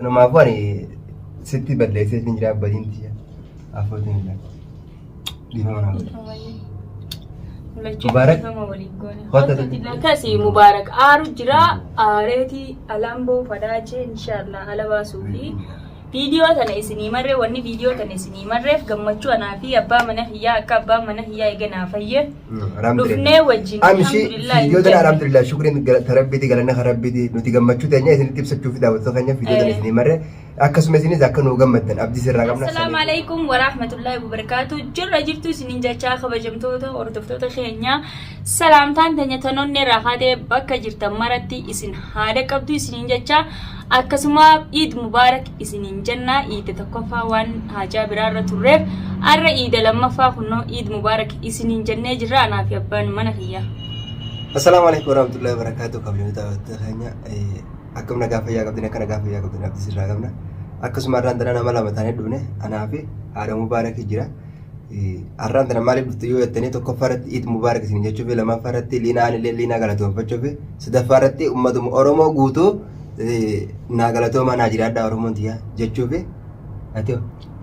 Nama apa ni? Siti balai saya tinggal abadin dia. Apa tu ni? Di mana? Mubarak. Kasi Mubarak. Aru jira areti alambo fadache inshallah alaba sufi. Video tana isini marre wani video tana isini marre gammachu anafi abba mana hiya akka abba mana hiya igana fayye. Dufne wajjin alhamdulillah. Video tana alhamdulillah shukran tarabbiti galana kharabbiti nuti gammachu tanya isini tibsachu fi dawat khanya video tana isini marre akkasuma isini zakanu gammaddan abdi sirra gamna. Assalamu alaikum wa rahmatullahi wa barakatuh. Jirra jirtu isini jacha khabajamtoota ordoftoota keenya salamtaan tanya tanonne raxate bakka jirtan maratti isin haada qabdu isini jacha akkasuma Eid Mubarak isinin janna Eid tokkoffaa waan haajaa biraarra turreef arra Eid lammaffaa kunoo Eid Mubarak isinin jannee jirra anaafi abbaan mana kiyya. Assalamu alaikum warahmatullahi wabarakatuh. Kabajamtoota keenya akkam nagaa fayyaa qabdin akka nagaa fayyaa qabdin abdii sirraa qabna. Akkasuma arraan tana nama lama taanee dhufne anaafi haadha Mubarak jira. Arraan tana maaliif dhufte yoo jettanii tokkoffaarratti Eid Mubarak isinin jechuufi lammaffaarratti liinaa anillee liinaa galatoonfachuufi sadaffaarratti ummatuma Oromoo guutuu naagalatoomaa naa jiraadhaa Oromoon tiyyaa jechuufi ati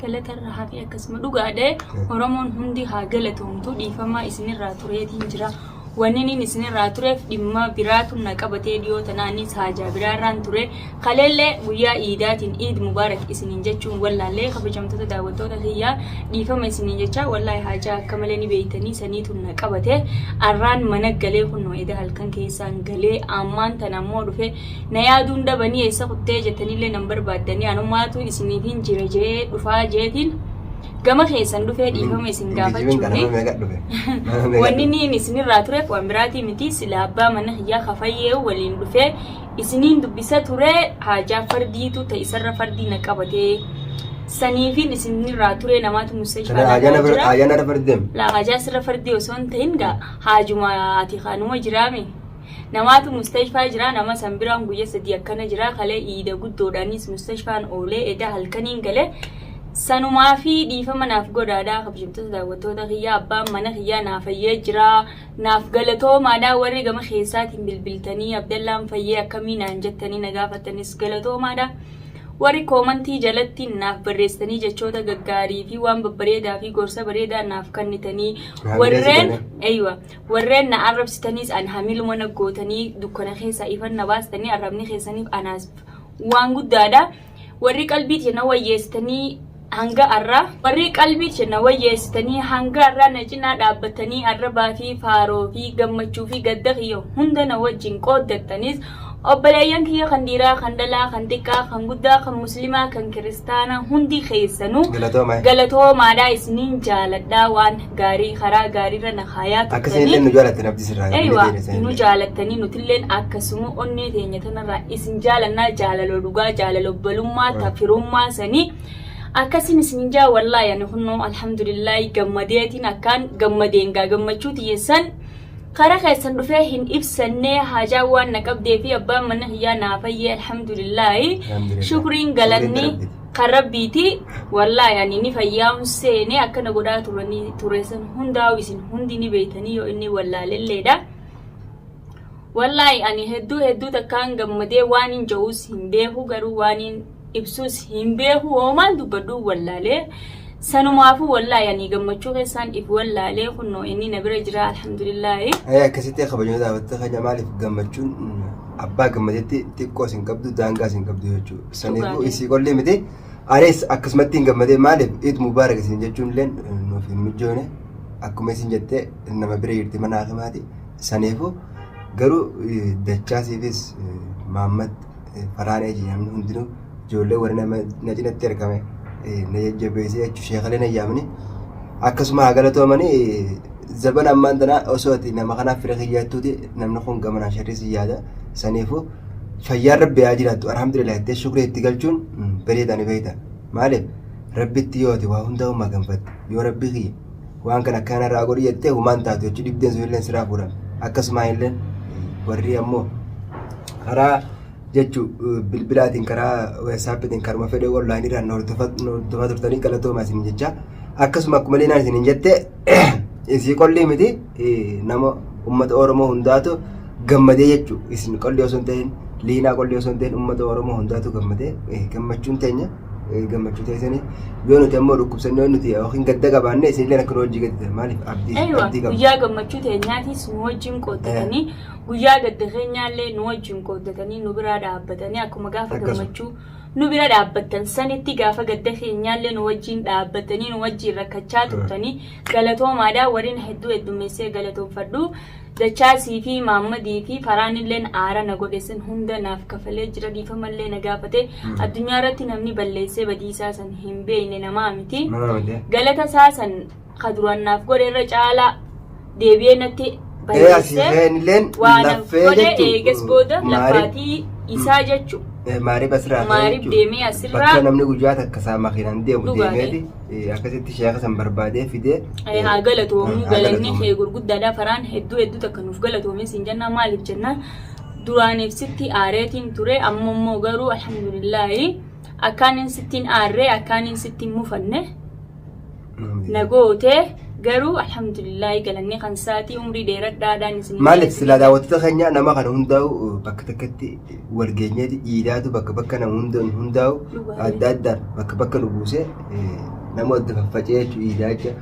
galatarraa hafi akkasuma dhugaadhee Oromoon hundi haa galatoomtu dhiifamaa isinirraa tureetiin jira. Wanni isinirraa tureef dhimma biraatu na qabatee dhiyoo tanaanis haajaa biraarraan ture kaleellee guyyaa Iidaatiin Eid Mubarak isinin jechuun wallaallee kabajamtoota daawwattoota kiyyaa dhiifama isinin jechaa wallaahi haajaa akka malee ni beeytanii saniitu na qabate arraan mana galee kunoo eda halkan keessaan galee ammaan tan ammoo dhufe na yaaduun dabanii eessa kuttee jettanillee nan barbaaddanii anummaatu isiniitiin jira jee dhufaa jeetiin gama keessan dhufee dhiifama isin gaafachuuni wanni niin isinirraa tureef waan biraatii miti sila abbaa mana hiyyaa kafayyee waliin dhufee isiniin dubbisa ture haajaa fardiitu ta'isarra fardii na qabatee saniifin isinirraa ture namaatu haajaa sirra fardii osoo hin ta'in gaa haajuma ati kaanuma jiraame namaatu mustashfaa jira nama san biraan guyya sadii akkana jira kalee iida guddoodhaanis mustashfaan oolee eda halkaniin galee sanumaa fi dhiifama naaf godhaadhaa kabajamtoota daawwattoota kiyyaa abbaan mana kiyyaa naaf fayyee jira naaf galatoomaadhaa warri gama keessaatiin bilbiltanii abdallaan fayyee akkamii naan jettanii na gaafattanis galatoomaadhaa warri koomantii jalatti naaf barreessanii jechoota gaggaarii fi waan babbareedaa fi gorsa bareedaa naaf kennitanii warreen na arrabsitaniis an hamiluma na gootanii dukkana keessaa ifan na baastanii arrabni keessaniif anaas waan guddaadha warri qalbii jenna wayyeessitanii hanga arra warri qalbii jenna wayyeessitanii hanga arra na cinaa dhaabbatanii arrabaa fi faaroo fi gammachuu fi gadda kiyya hunda na wajjin qooddattanis obboleeyyan kiyya kan dhiiraa kan dhalaa kan xiqqaa kan guddaa kan muslimaa kan kiristaanaa hundi keessanuu galatoomaadhaa isiniin jaaladhaa waan gaarii karaa gaariirra na haayaa akkasiillee nu jaalattan abdii sirraa nu jaalattanii nutilleen akkasuma onnee teenya tanarraa isin jaalannaa jaalaloo dhugaa jaalaloo obbolummaa tafirummaa sanii akkasin isin jaa wallaahi ani kunoo alhamdulillah gammadeetiin akkaan gammadeen gaa gammachuu tiyessan karaa keessan dhufee hin ibsannee haajaa waan na qabdee fi abbaan mana hiyyaa naa fayyee alhamdulillah shukriin galanni kan rabbiiti wallaahi ani ni fayyaa'uun seenee akkana godhaa tureessan hundaa'u isin hundi ni beeytanii yoo inni wallaalelleedha wallaahi ani hedduu takkaan gammadee waan hin ja'uus hin beeku garuu waan hin ibsus hin beeku hoomaan dubbaduu wallaalee sanumaafu wallaahi ani gammachuu keessaan if wallaalee kunoo inni na bira jira alhamdulillah akkasitti kabajamtoota daawwattoota keenya maaliif gammachuun abbaa gammadeetti xiqqoo isin qabdu daangaa isin qabdu jechuudha saniifuu isii qollee miti anis akkasumatti hin gammadee maaliif Eid Mubarak isin jechuun illee nuuf hin mijoone akkuma isin jettee nama bira jirti mana hakimaati saniifuu garuu dachaasiifis Mahammad Faraanee jedhamni hundinuu ijoollee warri na cinatti argame na jajjabeessee jechuun sheekalee na yaamni akkasuma haa galatoomanii zaban ammaan tana osoo ati nama kanaaf fira kiyyaattuuti namni kun gamanaan sharriisi yaada saniifuu fayyaan rabbi haa jiraattu alhamdulillah jettee shukrii itti galchuun bareedaan beekta maaliif rabbitti yoo ati waa hundaa uumaa ganfatte yoo rabbi kiyya waan kana akkanarraa godhi jettee humaan taatu jechuun dhibdeen sun illee siraa fuudhan akkasuma illee warri ammoo karaa jechuun bilbilaatiin karaa WhatsAppitiin karuma fedhee onlaayiniidhaan hordofaa turtanii galatoomaa isin jecha akkasuma akkuma leenaan isin jette isii qollee miti nama uummata Oromoo hundaatu gammadee jechuudha isin qollee osoo hin ta'in liinaa qollee osoo hin ta'in uummata Oromoo hundaatu gammadee gammachuun teenya gammachuu teessanii yoo nuti ammoo dhukkubsannoo nuti yookiin gadda qabaanne isinillee akka hojii gadda maaliif abdii qaba. Guyyaa gammachuu teenyaatis nu wajjin qooddatanii guyyaa gadda keenyaallee nu wajjin qooddatanii nu biraa dhaabbatanii akkuma gaafa gammachuu nu bira dhaabbattan sanitti gaafa gadda keenyaallee nu wajjin dhaabbatanii nu wajjin rakkachaa turtanii galatoomaadhaa waliin heddummeessee galatoomfadhu. Dachaasii fi Maammadii fi Faraanilleen aara na godheessan hunda naaf kafalee jira dhiifamallee na gaafate addunyaa irratti namni balleessee badiisaa san hin beekne namaa miti. Galata isaa san kaduraan naaf godhe irra caalaa deebi'ee natti balleessee waan godhe eegas booda lafaatii isaa jechuudha. Maariif asirraa Maariif deemee asirraa bakka namni guyyaa takka isaa makiinaan deemu deemeeti akkasitti sheeka san barbaadee fidee haa galatoomu galanni kee gurguddaadhaa Faraan hedduu takka nuuf galatoomee siin jennaan maaliif jennaan duraaniif sitti aareetiin ture amma immoo garuu alhamdulillaahi akkaanin sittiin aarree akkaanin sittiin mufanne nagootee garuu alhamdulillaahi galanni kan saatii umrii dheeradhaadhaan isin maaliif silaa daawwattoota keenya nama kana hundaa'u bakka takkatti walgeenyeeti iidaatu bakka nama hundaa'u adda addaan bakka nu buusee nama adda faffacee jechuu iidaa jecha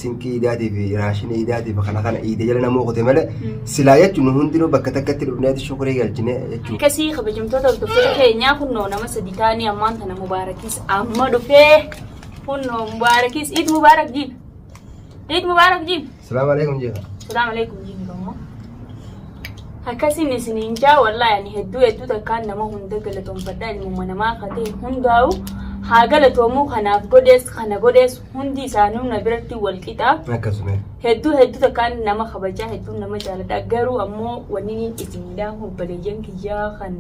sinkii iidaatii fi raashinii iidaatii fi kana iidee jala nama okote malee silaa jechuun nu hundinuu bakka takkatti dhufneeti shukurii galchine jechuudha. Akkasii kabajamtoota hordoftoota keenyaa kunnoo nama sadi taanii ammaan tana Mubaarakiis amma dhufee kunnoo Mubaarakiis Iid Mubaarak jiin. Eid Mubarak Jim. Assalamualaikum Jim. Assalamualaikum Jim kamu. Akkasiin isiniin jaa wallahi hedduu takkaan nama hunda galatoomfadhaa ilmuma namaa katee hundaa'u haa galatoomu kanaaf kana godhees hundi isaanii na biratti wal qixa. Akkasuma. Hedduu takkaan nama kabajaa hedduu nama jaalladha garuu ammoo wanni isinidhaa obboleeyyan kiyyaa kan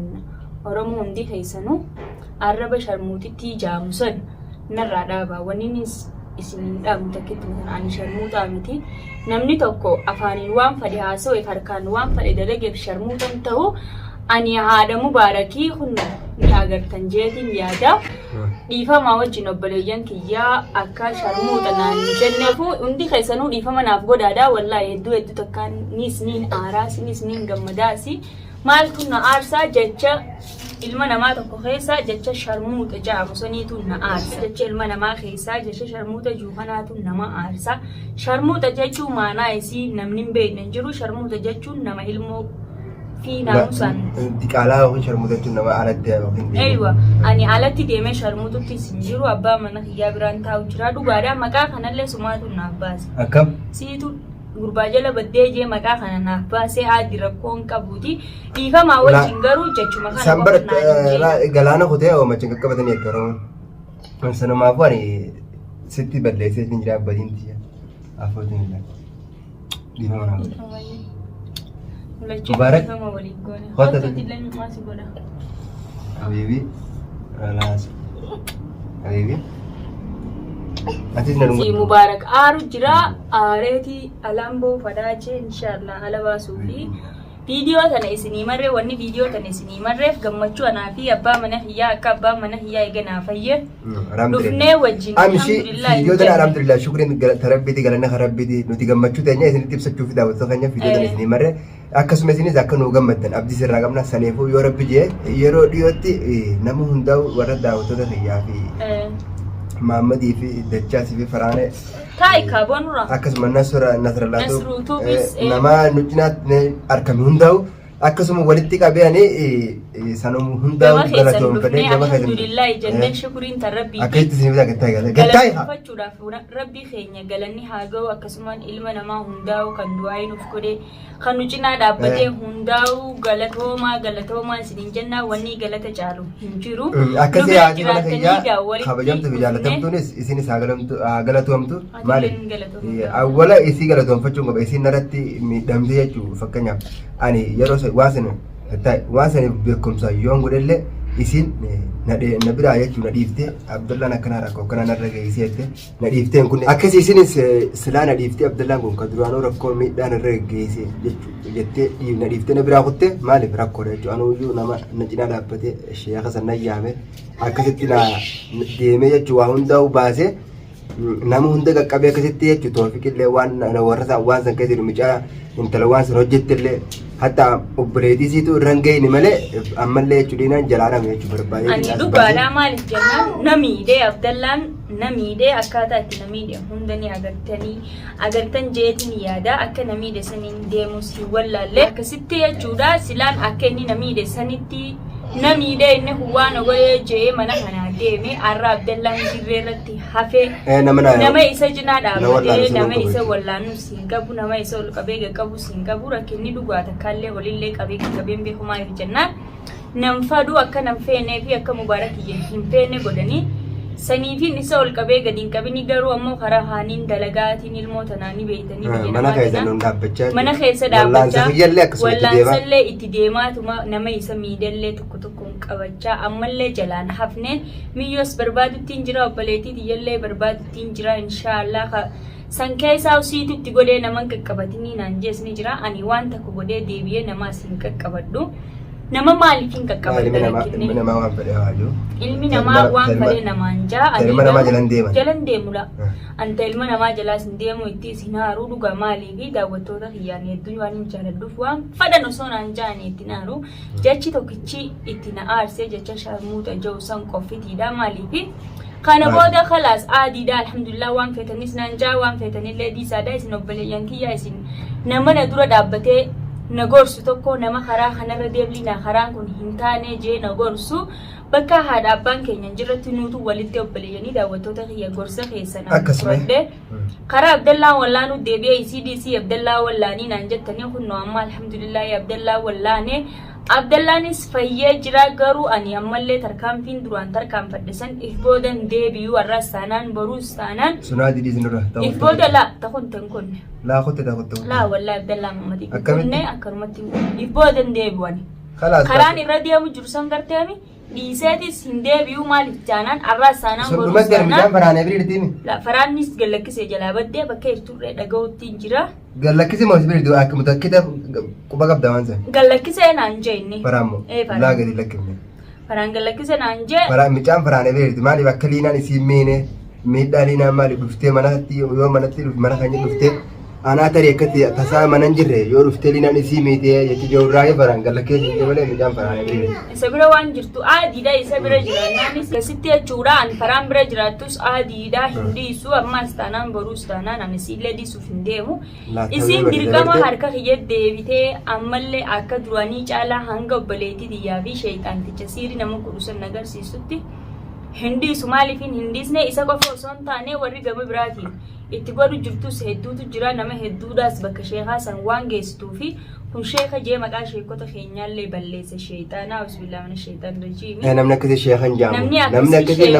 Oromoo hundi keessanuu arraba sharmuutitti jaamusan narraa dhaabaa wanninis isin dhamu takkitti ani sharmuutaa miti namni tokko afaaniin waan fedhe haasa'e harkaan waan fedhe dalageef sharmuutan ta'u ani haadha Mubaarakii hunna ni agartan jeetiin yaada dhiifama wajjin obboleeyyan kiyyaa akka sharmuuta naan jenneefu hundi keessanuu dhiifama naaf godhaadhaa wallahi hedduu takkaan nisniin aaraas nisniin gammadaasi maal kunna aarsaa jecha ilma namaa tokko keessaa jecha sharmuuta jaamu saniitu na aarsa jecha ilma namaa keessaa jecha sharmuuta juufanaatu nama aarsa sharmuuta jechuun maanaa isii namni hin beekne jiru sharmuuta jechuun nama ilmoo fi naamusaan diqaalaa yookiin sharmuuta jechuun nama alatti yookiin eeywa ani alatti deemee sharmuututti sin jiru abbaa mana kiyyaa biraan taa'u jira dhugaadhaa maqaa kanallee sumaatu naaf baase akkam siitu gurbaa jala baddee jee maqaa kana naaf baasee haadhi rakkoon qabuuti dhiifamaa wajjin garuu jechuma kana sanbara galaana kutee oomacha qaqqabatanii akka Oromoo sanumaafuu ani sitti balleessee hin jira abbaatiin tiyya afootiin illee dhiifama naa godha. Mubaarak Habibi alaas Habibi Si Mubarak aaru jira aareeti alamboo fadaachee inshallah alabaasuu fi viidiyoo tana isinii marree wanni viidiyoo tana isinii marreef gammachuu anaa fi abbaa mana hiyyaa akka abbaa mana hiyyaa eeganaa fayyee dhufnee wajjin alhamdulillah viidiyoo tana alhamdulillah shukriin tarabbiiti galanna rabbiiti nuti gammachuu teenya isinii ibsachuu fi daawwattoota keenya viidiyoo tana isinii marree akkasuma isinis akka nu gammaddan abdii sirraa qabna saneefuu yoo rabbi jee yeroo dhiyootti nama hundaa'u warra daawwattoota kiyyaa fi Maammadii fi Dachaasii fi Faraanee akkasuma Nasralaatu nama nuti argame hundaa'u akkasuma walitti qabanii sanuma hundaa'u galatoomfadhee gama alhamdulillah janneen shukuriin tan rabbii akkasitti isin galatafachuudhaaf rabbii keenya galanni haa ga'u akkasumaan ilma namaa hundaa'u kan du'aayi nuuf godhe kan nu cinaa dhaabbatee hundaa'u galatoomaa isiniin jennaa wanni galata caalu hin jiru akkasii haati mana kiyyaa kabajamtu fi jaalatamtuunis isinis haa galatoomtu maali awwala isii galatoomfachuun qaba isiin irratti miidhamte jechuu fakkeenyaaf ani yeroo waan sana beekumsa yoon godhellee isin na biraa jechuun na dhiiftee Abdullaan akkana rakkoo akkana narra geessiste na dhiifteen kun akkasii isinis silaa na dhiiftee Abdullaan kun kan duraanuu rakkoo miidhaa narra geessee jettee na dhiiftee na biraa kuttee maaliif rakkoodha jechuudha anuuyyuu nama na cinaa dhaabbatee sheeka sana yaame akkasitti na deemee jechuudha waa hundaa'u baasee nama hunda qaqqabee akkasitti jechuudha toofiqillee waan warra waan san keessa jiru micaa intala waan san hojjettillee hatta obboleetii siitu irra hin ga'ini malee ammallee jechuudhaan jalaadhaan jechuu barbaade. Ani dhugaadhaa maaliif jennaan namiidhee Abdallaan namiidhee akkaataa itti namiidhe hunda ni agartan jeetiin yaada akka namiidhe saniin deemus hin wallaalle akkasitti jechuudha silaan akka inni namiidhe sanitti namiidhe inni huwwaan ogolee jee mana kanaa deeme arra Abdallaan dirree irratti hafee nama isa cinaa dhaabbatee nama isa wallaanuu siin qabu nama isa ol qabee qabu siin qabu rakkinni dhugaa takkaallee walillee qabeen beekumaa jiru jennaan nam faduu akka nam feenee fi akka mubaarakiyye hin feene godhanii saniifin isa ol qabee gadiin qabini garuu ammoo karaa haaniin dalagaatiin ilmoo tanaanii beeytanii mana keessa dhaabbachaa wallaansaallee itti deemaatuma nama isa miidhallee tokkoon qabachaa ammallee jalaan hafneen miyyoos barbaaduttiin jira obboleetii tiyyallee barbaaduttiin jira inshaallah san keessaa usiitutti godhee naman qaqqabatanii naan jeesni jira ani waan takko godhee deebi'ee namaas hin qaqqabadhu nama maaliifin qaqqabadha ilmi namaa waan fedhe haaju ilmi namaa waan fedhe namaan jaa ilma namaa jalan deemula anta ilma namaa jalaas hin deemu itti isin haaruu dhuga maalii fi daawwattoota kiyyaan hedduun waan hin jaaladhuuf waan fedhan osoo naan jaanii itti naaru jechi tokkichi itti na aarsee jecha sharmuuta jiru san qoffitiidha maalii fi kana booda khalaas aadiidha alhamdulillah waan fetanis naan jaa waan fetanillee diisaadha isin obboleeyyan kiyyaa isin nama na dura dhaabbatee nagorsu tokko nama karaa kanarra deemlina karaan kun hin taane jee nagorsu bakka haadha abbaan keenya jirratti nuutu walitti obboleeyyanii daawwattoota kiyya gorsa keessan fudhadhe karaa Abdallaa wallaanuu deebi'ee CDC Abdallaa wallaanii naan jettanii kunno amma alhamdulillah Abdallaa wallaane Abdallaanis fayyee jira garuu ani ammallee tarkaanfiin duraan tarkaanfadhe san if boodan deebi'uu arras taanaan boruus taanaan sunaadi dhiisnurra if booda laa takuntan kunne laa kutte laa wallahi Abdallaa mamati kunne akkanumatti if boodan deebi'ani karaan irra deemu jiru san garteemi dhiiseetis hin deebi'uu maaliif taanaan arras taanaan boruus taanaan faraannis gallakkisee jalaa baddee bakka irturree dhaga'uttiin jira gallakkisee moo sibiri akka mutakkita quba qabda waan san gallakkisee naan jee inni faraammo laa gadi lakkifne faraan gallakkisee naan jee faraan micaan faraan ebeerti maaliif akka liinaan isiin meene miidhaa liinaan maaliif dhuftee manatti yoo manatti mana kan dhuftee ana tare akkati tasaa manan jirre yoo dhuftee liinaan isii meetee jechi joorraaye faraan gallakkee hin malee micaan faraan ebeerti isa bira waan jirtu aadiidha isa bira jiraannaanis gasitti jechuudha ani faraan bira jiraattus aadiidha hin dhiisu ammas taanaan boruus taanaan ani siillee dhiisuuf hin deemu isiin dirqama harka kiyya deebitee ammallee akka duraanii caalaa hanga obboleetii xiyyaa fi sheeyxaanticha siiri nama kudhusan agarsiisutti hindiisu maaliifin hindiisne isa qofa osoo hin taane warri gama biraatiin itti godhu jirtus hedduutu jira nama hedduudhaas bakka sheekaa san waan geessituu fi kun sheeka jee maqaa sheekota keenyaallee balleesse sheeyxaanaa bismillah mana sheeyxaan rajiimi namni akkasii sheekan jaamu namni akkasii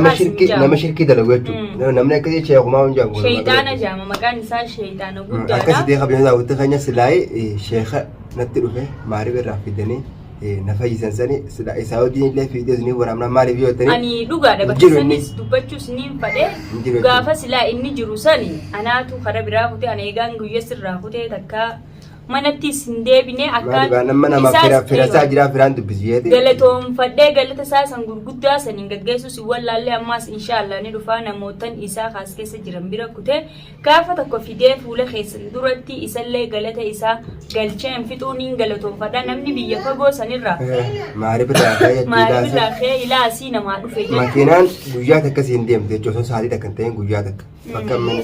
nama shirkii dalagu jechuudha namni akkasii sheekumaa hin jaamu sheeyxaana jaama maqaan isaa sheeyxaana guddaadha akkasii qabeen daawwatta keenya silaayee sheeka natti dhufe maariif irraa fidanii na fayyisan sani sida isaa wajjin illee fiidiyoo ni waraabna maaliif yoo ta'ani ani dhugaadha bakka sanis dubbachuus ni fadhe gaafa silaa inni jiru sani anaatu kara biraa kutee ana eegaan guyyaa sirraa kutee takka manatti sin deebine akka nama firasaa jira firaan dubbisiyeeti galatoonfadhee galata isaa san gurguddaa saniin gaggeessuus wallaallee ammaas inshaallah ni dhufaa namootan isaa kaas keessa jiran bira kutee gaafa tokko fidee fuula keessan duratti isallee galata isaa galchee fixuuniin galatoonfadha namni biyya fagoo sanirraa maariif raafee ilaasii namaa dhufe makiinaan guyyaa takka siin deemte jechuun sa'aatii takka ta'een guyyaa takka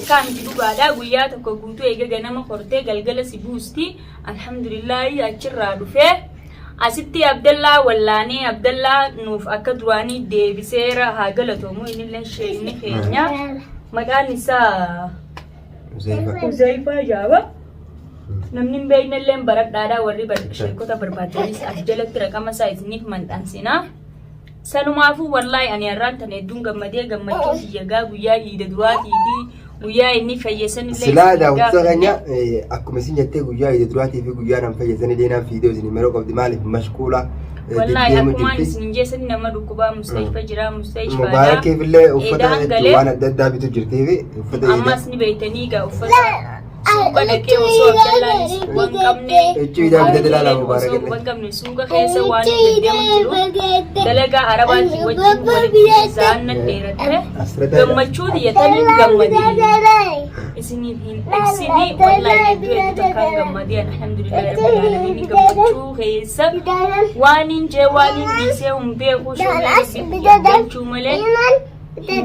kan dhugaadhaa guyyaa tokko guutuu eega ganama kortee galgala si buusti alhamdulillah achirraa dhufee asitti Abdallaa wallaanee Abdallaa nuuf akka duraanii deebiseera haa galatoomu innillee sheekni keenya maqaan isaa Uzayfaa jaaba namni hin beeknellee baradhaadhaa warri sheekota barbaadanis as jalatti raqama isaa isiniif maxxansinaa sanumaafuu wallahi ani har'aan tan hedduun gammadee gammachuu biyyagaa guyyaa iida duraatii fi guyyaa inni fayyesan illee silaa daawwattoota keenya akkuma isin jettee guyyaa iida duraatii fi guyyaa nam fayyesan illee naaf fiidiyoo isin yeroo qabdi maaliif mashquula wallahi akkuma isin jeessan nama dhukkubaa Mustayfa jira Mustayfa mubaarakkeef illee uffata waan adda addaa bitu jirtii fi uffata ammas ni beeytanii gaa uffata suuqa dhaqee osoo Abdallaanis waan qabne jechuudha bitee ilaalaa mubaarakkeef waan qabne suuqa keessa waan deddeemu jiru dalagaa arabaatti wajjin walitti isaan dheeratte gammachuu diyyatanii gammadii isiniif hin ibsini wallahi hedduu takkaan gammadee alhamdulillahi rabbil aalamiin gammachuu keessa waan hin jee waan hin dhiisee hin beeku shoobee galchuu malee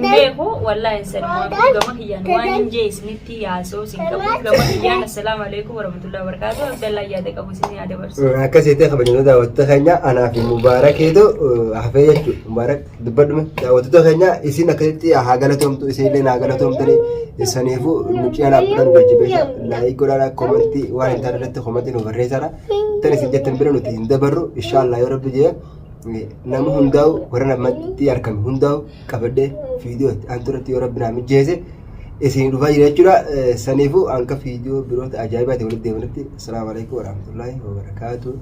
beeku wallahi salmaa gama kiyyaan waan hin jee isinitti yaasoo sin qabu gama kiyyaan assalaamu alaykum warahmatullahi wabarakatuh abdallah yaada qabu isin yaada barsu akkasitti kabajamtoota daawwattoota keenya anaa fi mubaarakeetu hafee jechuudha mubaarak dubbadhume daawwattoota keenya isin akkasitti haa galatoomtu isinillee haa galatoomtanii saniifuu nuti anaaf kudhan wajjibeesha laayik godhaadha koomentii waan hin taane irratti koomentii nu barreessaadha tan isin jettan bira nuti hin dabarru inshaallah yoo rabbi jee nama hundaa'u warra namatti argame hundaa'u qabadhee viidiyoo anturatti yoo rabbi naa mijeesse isin dhufaa jira jechuudha saniifuu hanqa viidiyoo biroota ajaa'ibaati walitti deemanitti assalaamu alaykum warahmatullaahi wabarakaatuh